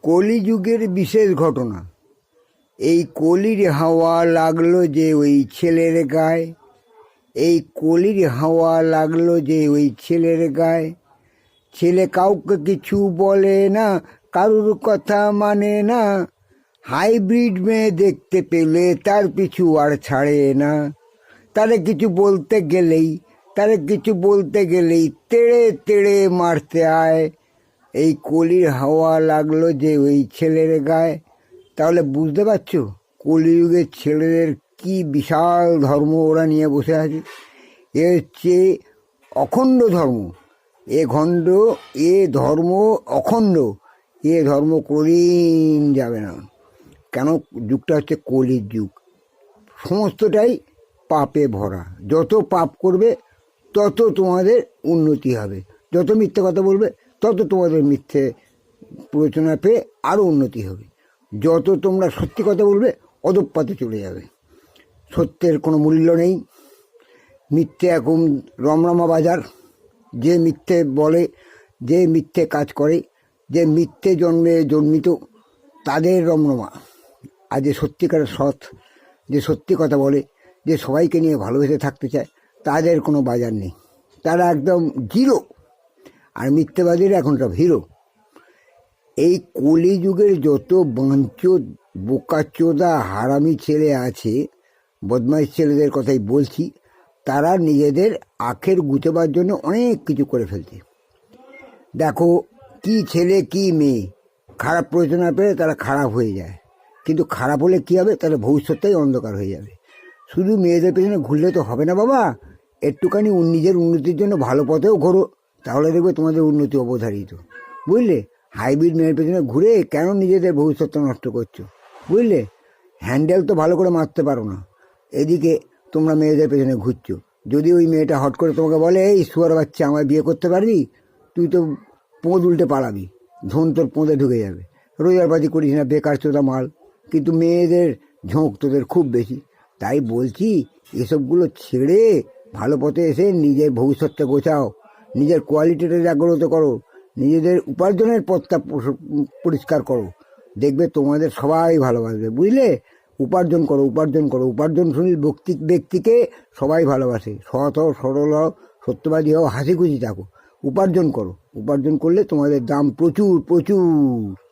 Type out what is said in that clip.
কলিযুগের বিশেষ ঘটনা। এই কলির হাওয়া লাগলো যে ওই ছেলের গায়ে, এই কলির হাওয়া লাগলো যে ওই ছেলের গায়ে। ছেলে কাউকে কিছু বলে না, কারুর কথা মানে না, হাইব্রিড মেয়ে দেখতে পেলে তার পিছু আর ছাড়ে না। তারে কিছু বলতে গেলেই তেড়ে তেড়ে মারতে আয়। এই কলির হাওয়া লাগলো যে ওই ছেলের গায়ে। তাহলে বুঝতে পারছো কলিযুগের ছেলেদের কি বিশাল ধর্ম ওরা নিয়ে বসে আছে। এ হচ্ছে অখণ্ড ধর্ম। এ ধর্ম অখণ্ড। এ ধর্ম কোনদিন যাবে না। কেন? যুগটা হচ্ছে কলির যুগ। সমস্তটাই পাপে ভরা। যত পাপ করবে তত তোমাদের উন্নতি হবে, যত মিথ্যে কথা বলবে তত তোমাদের মিথ্যে প্ররোচনা পেয়ে আরও উন্নতি হবে। যত তোমরা সত্যি কথা বলবে অধঃপথে চলে যাবে। সত্যের কোনো মূল্য নেই। মিথ্যে এখন রমরমা বাজার। যে মিথ্যে বলে, যে মিথ্যে কাজ করে, যে মিথ্যে জন্মে জন্মিত, তাদের রমরমা। আর যে সত্যিকারের সৎ, যে সত্যি কথা বলে, যে সবাইকে নিয়ে ভালোবেসে থাকতে চায়, তাদের কোনো বাজার নেই। তারা একদম জিরো। আর মিথ্যেবাদীরা এখন সব হিরো। এই কলিযুগের যত বাঞ্চোদ বোকাচোদা হারামি ছেলে আছে, বদমাইশ ছেলেদের কথাই বলছি, তারা নিজেদের আখের গুছোবার জন্য অনেক কিছু করে ফেলছে। দেখো, কি ছেলে কি মেয়ে, খারাপ প্রয়োজনা পেলে তারা খারাপ হয়ে যায়। কিন্তু খারাপ হলে কী হবে? তাহলে ভবিষ্যৎটাই অন্ধকার হয়ে যাবে। শুধু মেয়েদের পেছনে ঘুরলে তো হবে না বাবা। একটুখানি নিজের উন্নতির জন্য ভালো পথেও ঘোরো, তাহলে দেখবে তোমাদের উন্নতি অবধারিত। বুঝলে? হাইব্রিড মেয়ের পেছনে ঘুরে কেন নিজেদের ভবিষ্যৎটা নষ্ট করছো? বুঝলে? হ্যান্ডেল তো ভালো করে মারতে পারো না, এদিকে তোমরা মেয়েদের পেছনে ঘুরছো। যদি ওই মেয়েটা হট করে তোমাকে বলে, এই শুয়ার বাচ্চা, আমায় বিয়ে করতে পারবি? তুই তো পোঁদ উল্টে পালাবি, ধন তোর পোঁদে ঢুকে যাবে। রোজগারপাতি করিস না, বেকার চোদা মাল। কিন্তু মেয়েদের ঝোঁক তোদের খুব বেশি। তাই বলছি, এসবগুলো ছেড়ে ভালো পথে এসে নিজের ভবিষ্যৎটা গোছাও, নিজের কোয়ালিটিটা জাগ্রত করো, নিজেদের উপার্জনের পথটা পরিষ্কার করো। দেখবে তোমাদের সবাই ভালোবাসবে। বুঝলে? উপার্জন করো, উপার্জন করো। উপার্জনশীল ব্যক্তিকে সবাই ভালোবাসে। সৎ হও, সরল হও, সত্যবাদী হও, হাসি খুশি থাকো। উপার্জন করো। উপার্জন করলে তোমাদের দাম প্রচুর প্রচুর।